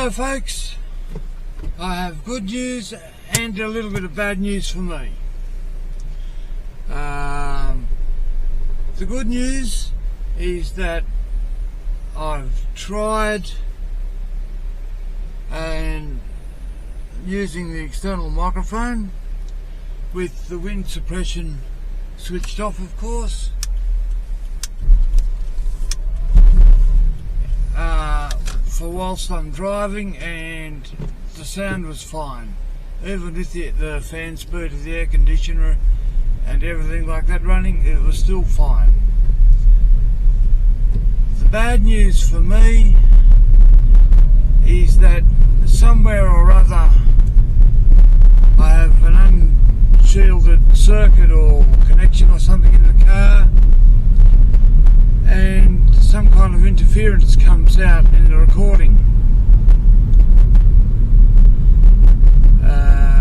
Hello folks, I have good news and a little bit of bad news for me. The good news is that I've tried and using the external microphone with the wind suppression switched off, of course. For whilst I'm driving, and the sound was fine, even with the fan speed of the air conditioner and everything like that running, it was still fine. The bad news for me is that somewhere or other I have an unshielded circuit or connection or something in the car, and some kind of interference comes out in the recording.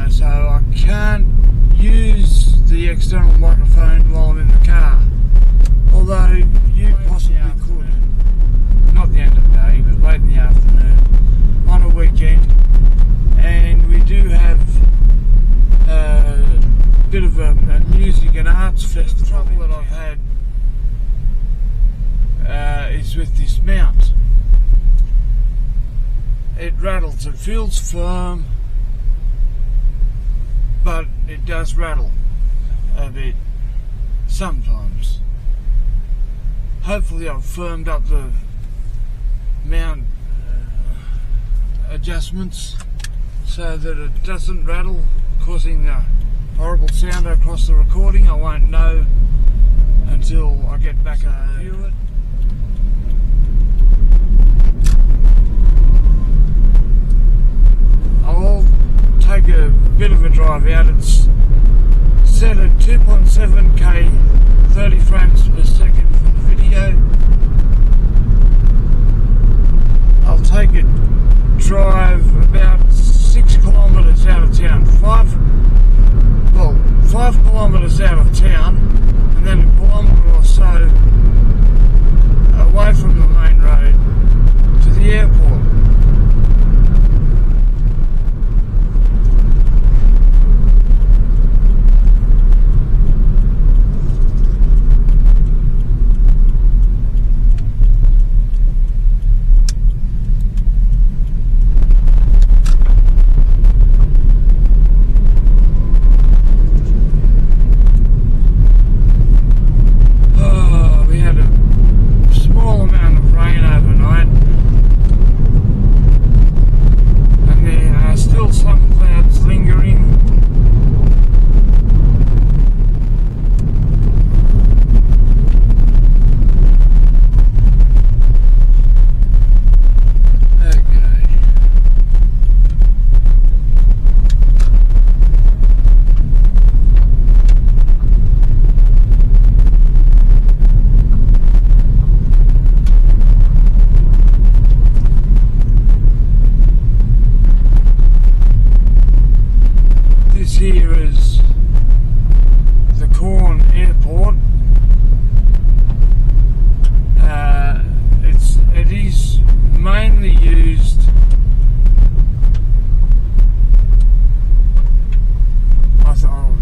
So I can't use the external microphone while I'm in the car, although you possibly could. Not the end of the day, but late in the afternoon on a weekend, and we do have a bit of a music and arts festival. The trouble that I've had is with this mount. It rattles. It feels firm, but it does rattle a bit sometimes. Hopefully I've firmed up the mount adjustments so that it doesn't rattle, causing a horrible sound across the recording. I won't know until I get back and review it. I'll take a bit of a drive out. It's set at 2.7k 30 frames per second for the video. I'll take a drive about 6 kilometres out of town, 5 kilometres out of town, and then a kilometre or so away from the main road to the airport. Here is the Corn Airport. It is mainly used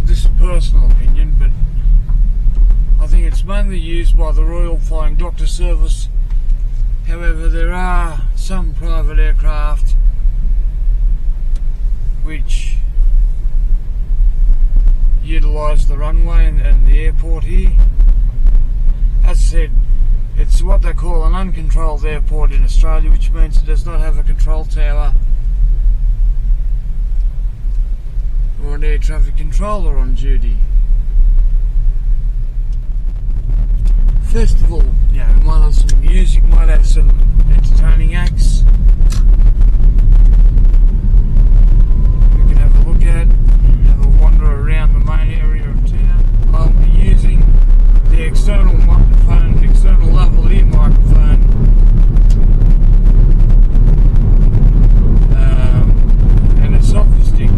this is personal opinion, but I think it's mainly used by the Royal Flying Doctor Service. However, there are some private aircraft which utilise the runway and the airport here. As I said, it's what they call an uncontrolled airport in Australia, which means it does not have a control tower or an air traffic controller on duty. Festival, you know, might have some music, might have some entertaining acts we can have a look at, have a wander around the main area of town. I'll be using the external microphone, external lavalier microphone, and a selfie stick.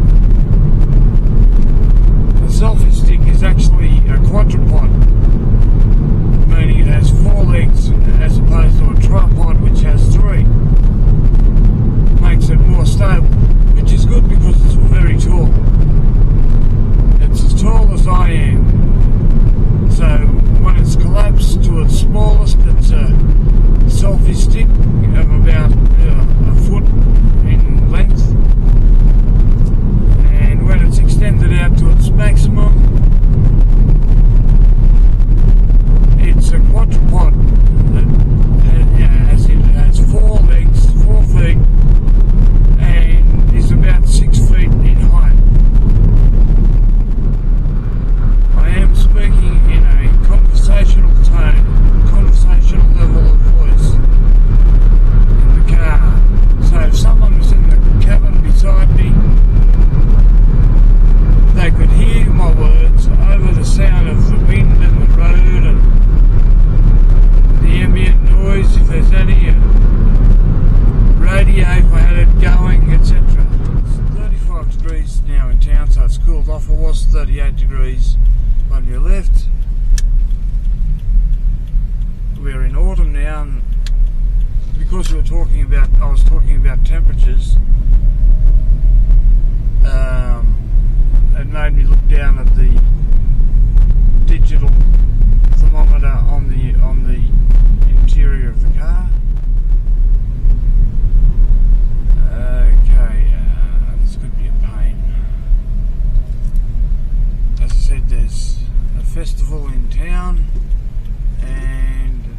The selfie stick is actually a quadrupod, meaning it has 4 legs as opposed to a tripod which has 3. 38 degrees on your left. We're in autumn now, and because I was talking about temperatures, it made me look down at the digital thermometer on the interior of the car. Okay, this could be a pain. As I said, there's a festival in town, and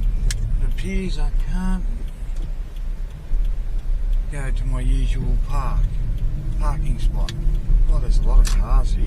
it appears I can't go to my usual parking spot. Oh, there's a lot of cars here.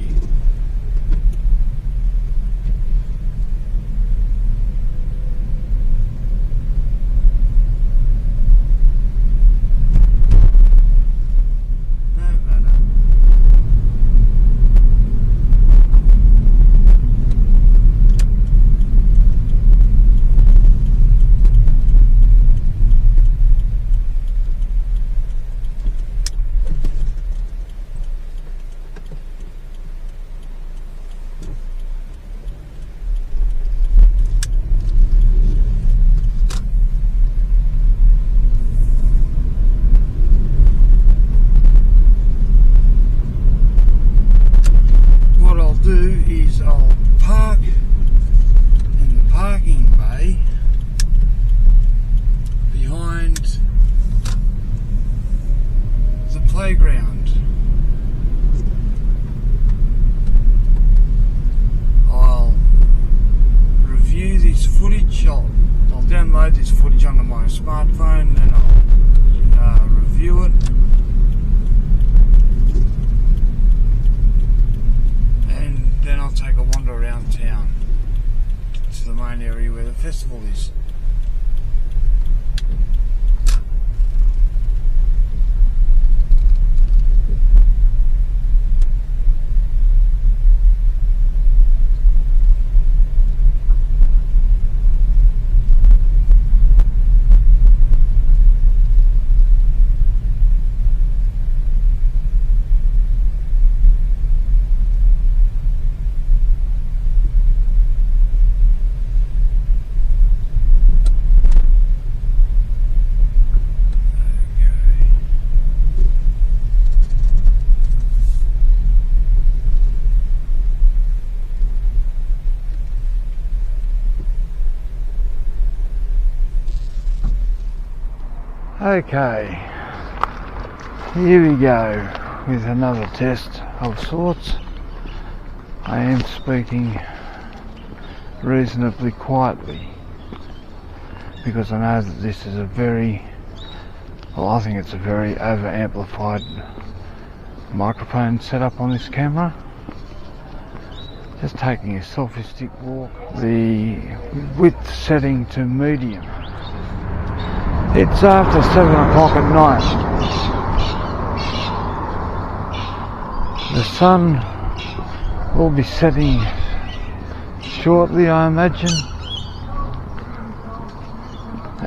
I'll park in the parking bay behind the playground. I'll review this footage. I'll download this footage onto my smartphone, and I'll review it. Then I'll take a wander around town to the main area where the festival is. Okay, here we go with another test of sorts. I am speaking reasonably quietly because I know that this is I think it's a very over amplified microphone setup on this camera. Just taking a selfie stick walk, the width setting to medium. It's after 7 o'clock at night. The sun will be setting shortly, I imagine,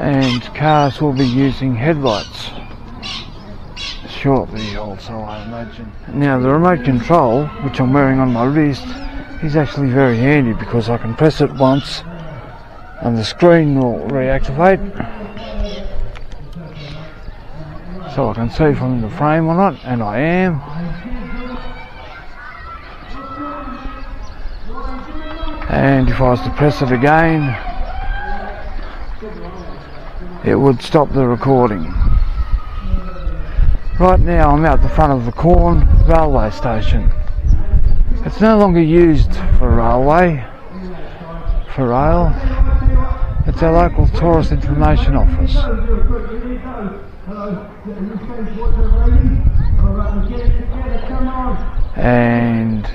and cars will be using headlights shortly also, I imagine. Now the remote control, which I'm wearing on my wrist, is actually very handy because I can press it once and the screen will reactivate. So I can see if I'm in the frame or not, and I am. And if I was to press it again, it would stop the recording. Right now I'm out the front of the Corn railway station. It's no longer used for rail. It's our local tourist information office. And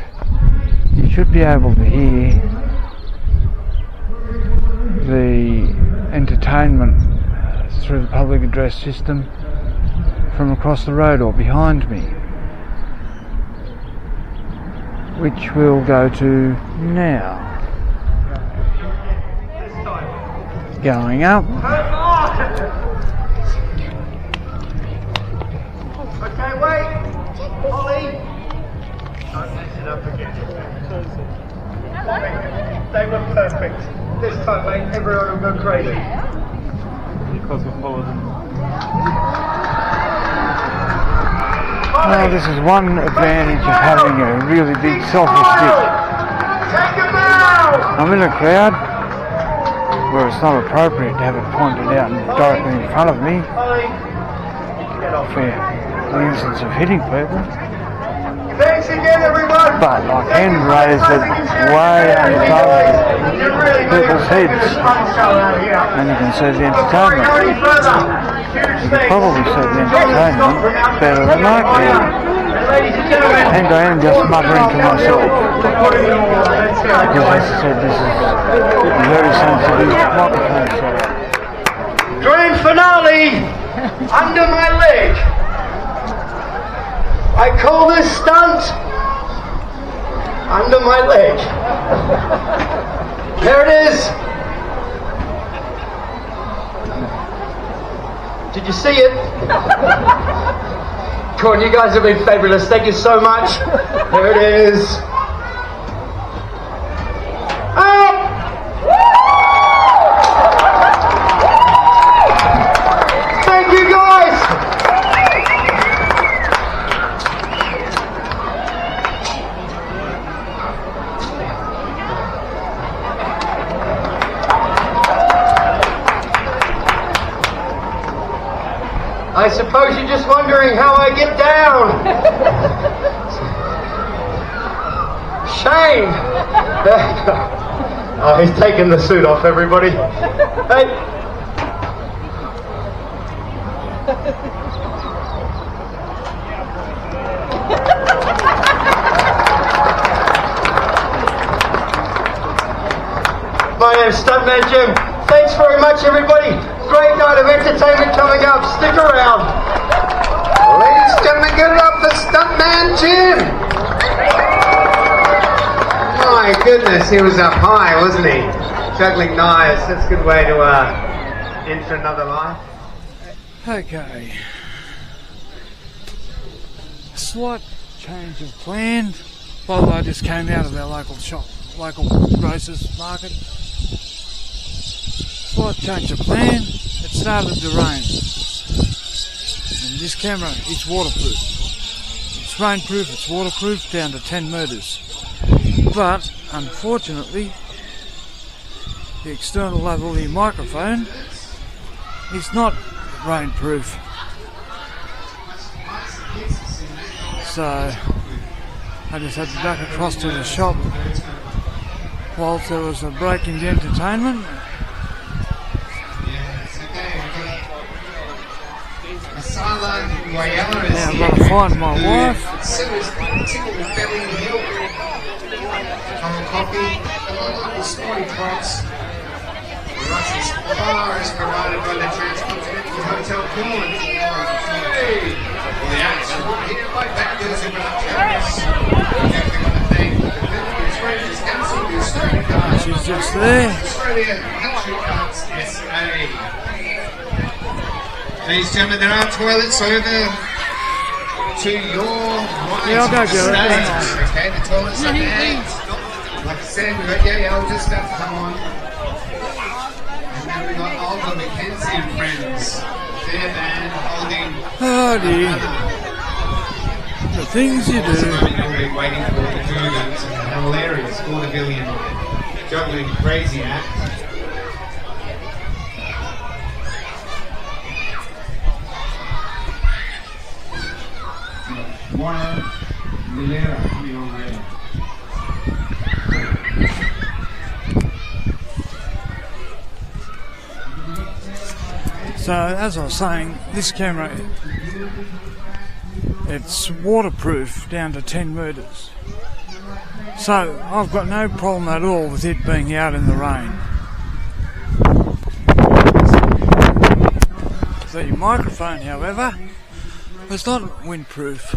you should be able to hear the entertainment through the public address system from across the road or behind me, which we'll go to now. Going up. Okay, wait! Ollie! Don't mess it up again. time, mate. Everyone will go crazy. Because we're forward. Well, this is one advantage of having a really big selfie stick. I'm in a crowd where it's not appropriate to have it pointed out and directly in front of me for the instance of hitting people. Thanks again, everyone. But I can raise it way above people's heads, and you can see the entertainment. You can probably see the entertainment better than I can. And I am just muttering to myself, because as I said, this is a very sensitive microphone setup. Grand finale, under my leg. I call this stunt under my leg. There it is. Did you see it? Come on, you guys have been fabulous. Thank you so much. There it is. Up! Thank you, guys. I suppose you're just wondering how I get down. Shane! Oh, he's taking the suit off, everybody. Hey! My name's Stuntman Jim. Thanks very much, everybody. Great night of entertainment coming up. Stick around. Ladies and gentlemen, give it up for Stuntman Jim. My goodness, he was up high, wasn't he? Juggling knives. That's a good way to enter another life. Okay. Slight change of plan. By the way, I just came out of our local shop, local grocers market. Slight change of plan. It started to rain. And this camera is waterproof. It's rainproof, it's waterproof down to 10 metres. But unfortunately, the external lavalier microphone is not rainproof. So I just had to duck across to the shop whilst there was a break in the entertainment. Now I've got to find my wife. Coffee, local sporty crops. The Russian bar is provided by the Transcontinental Hotel Poland. Hey! Well, the action here by Backers and Productions. She's just there. Australia Country Cards SA. Ladies and gentlemen, there are toilets over to your right. Yeah, I'll go get it. Okay, the toilets are there. Like I said, we've got Yo-Yo just about to come on. And then we've got Olga Mackenzie and friends. Their band holding. Oh dear. The things you do. We're waiting for the Googans and the hilarious vaudevillian juggling crazy act. Warner Milera coming on there. So as I was saying, this camera, it's waterproof down to 10 metres. So I've got no problem at all with it being out in the rain. The microphone, however, is not windproof.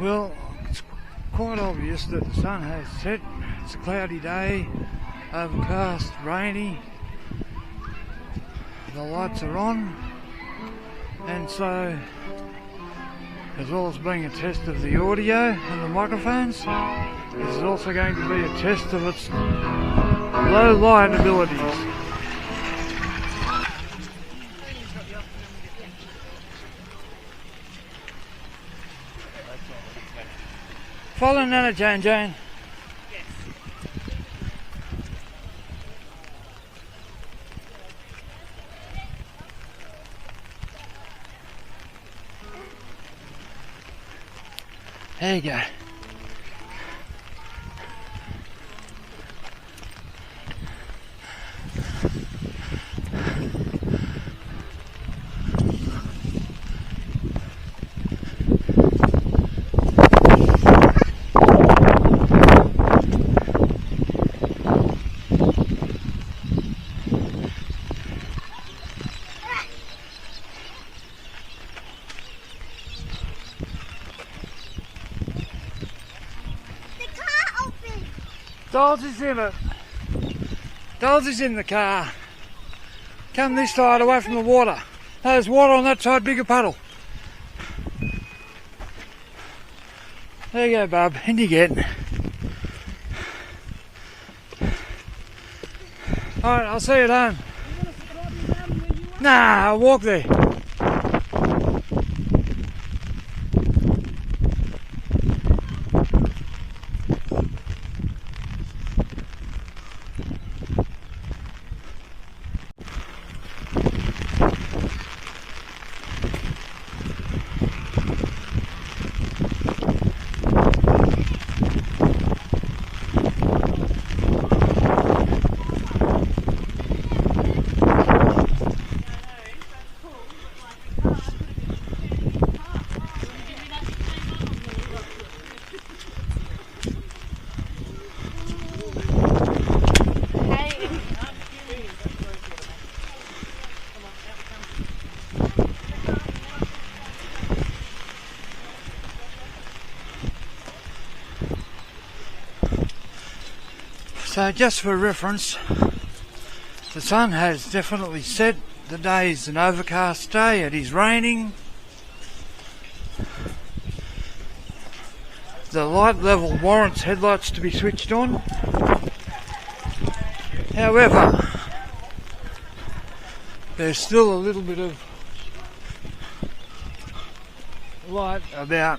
Well, it's quite obvious that the sun has set. It's a cloudy day, overcast, rainy. The lights are on, and so, as well as being a test of the audio and the microphones, this is also going to be a test of its low light abilities. Follow Nana Jane. There you go. Dolls is in it. Dolls is in the car. Come this side, away from the water. There's water on that side, bigger puddle. There you go, bub. In you get. Alright, I'll see you at home. Nah, I'll walk there. So just for reference, the sun has definitely set. The day is an overcast day. It is raining. The light level warrants headlights to be switched on. However, there's still a little bit of light about.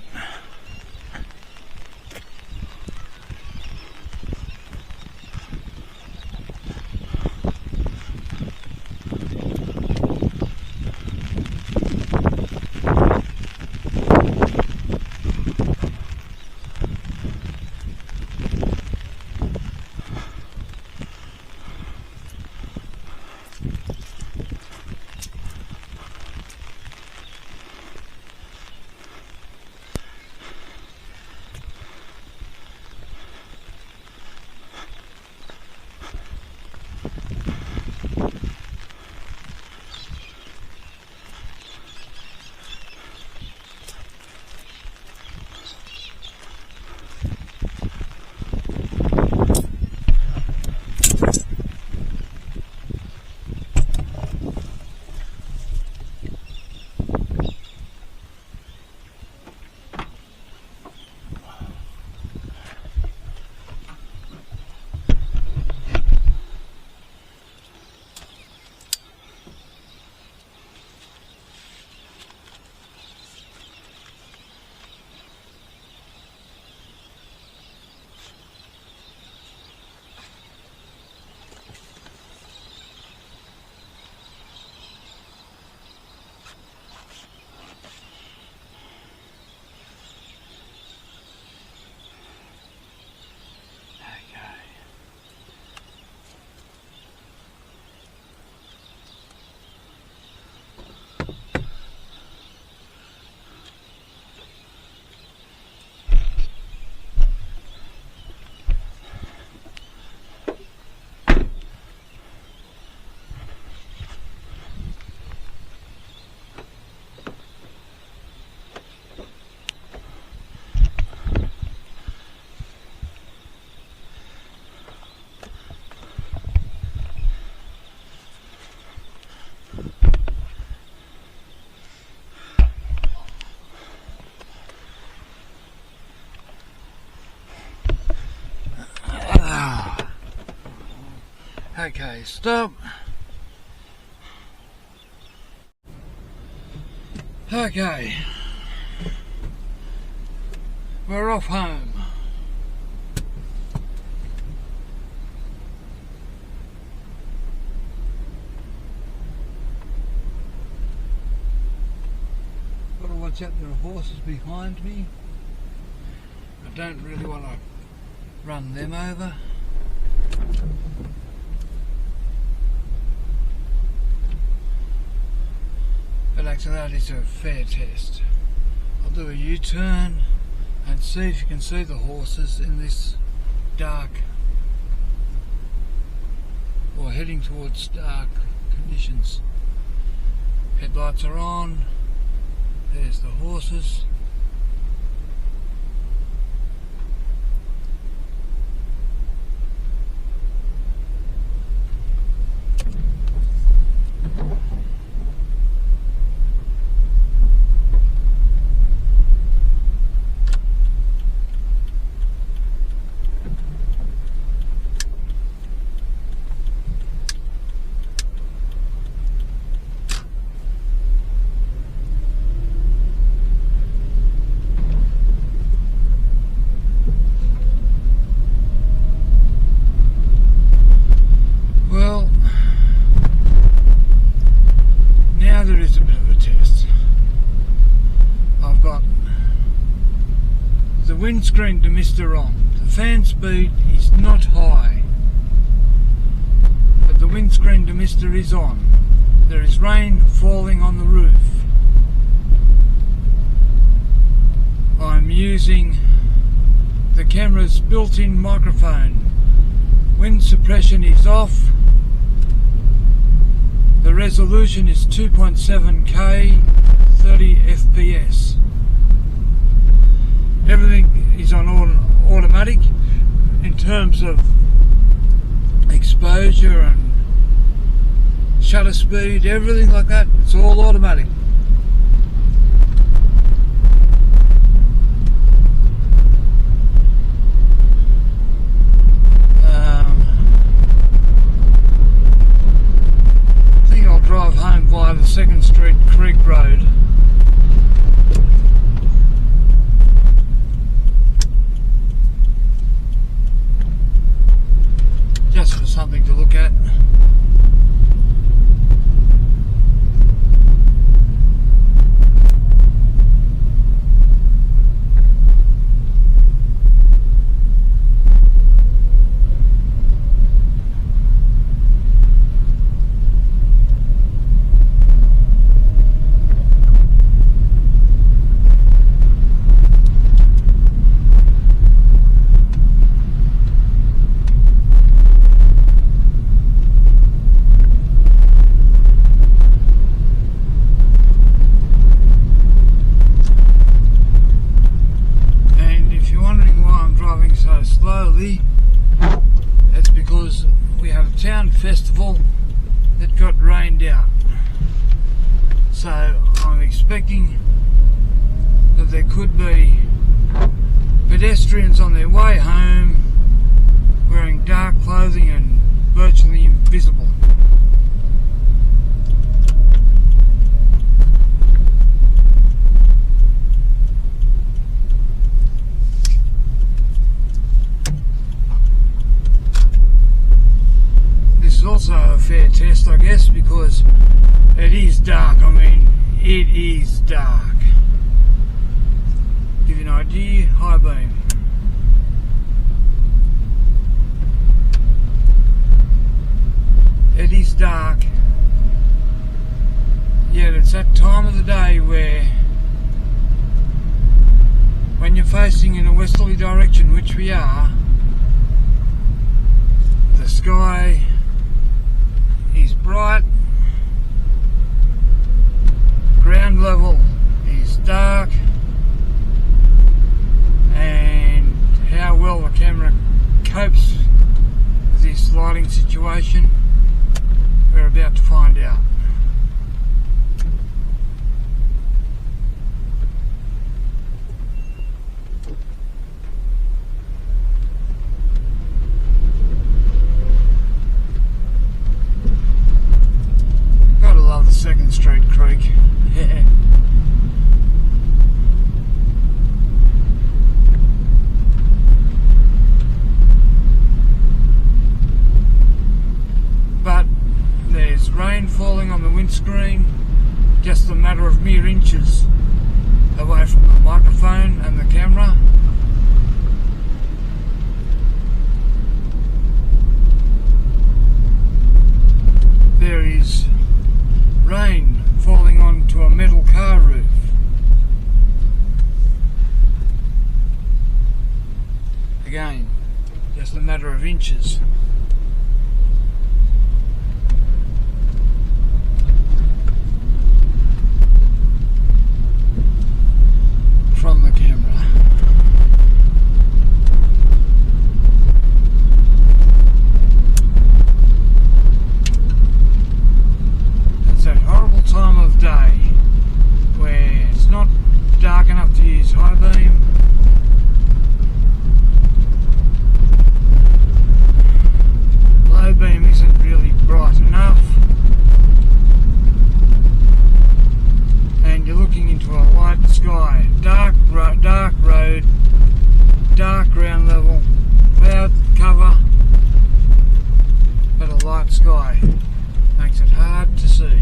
Okay, stop. Okay, we're off home. Gotta watch out, there are horses behind me. I don't really want to run them over. But actually that is a fair test. I'll do a U-turn and see if you can see the horses in this dark, or heading towards dark conditions. Headlights are on, there's the horses. Windscreen demister on. The fan speed is not high, but the windscreen demister is on. There is rain falling on the roof. I'm using the camera's built-in microphone. Wind suppression is off. The resolution is 2.7K, 30 FPS. Everything is on automatic in terms of exposure and shutter speed, everything like that. It's all automatic. I think I'll drive home via the 2nd Street Creek Road. Just for something to look at. Slowly, that's because we have a town festival that got rained out, so I'm expecting that there could be pedestrians on their way home wearing dark clothing and virtually invisible. Also a fair test, I guess, because it is dark. I mean, it is dark. Give you an idea, high beam. It is dark, yet it's that time of the day where, when you're facing in a westerly direction, which we are, the sky is bright, ground level is dark, and how well the camera copes with this lighting situation, we're about to find out. windscreen, just a matter of mere inches away from the microphone and the camera. There is rain falling onto a metal car roof. Again, just a matter of inches. From the camera. It's that horrible time of day where it's not dark enough to use high beam, low beam isn't really bright enough, and you're looking into a light sky, dark road, dark ground level, cloud cover, but a light sky makes it hard to see.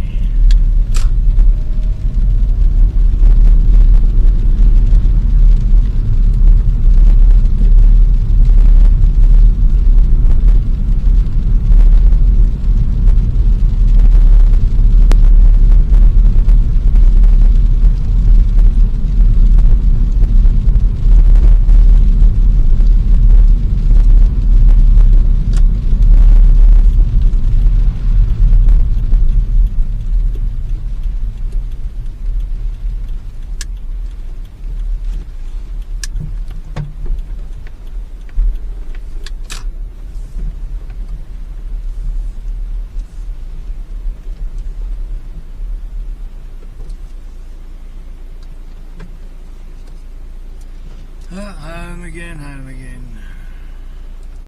Home again, home again.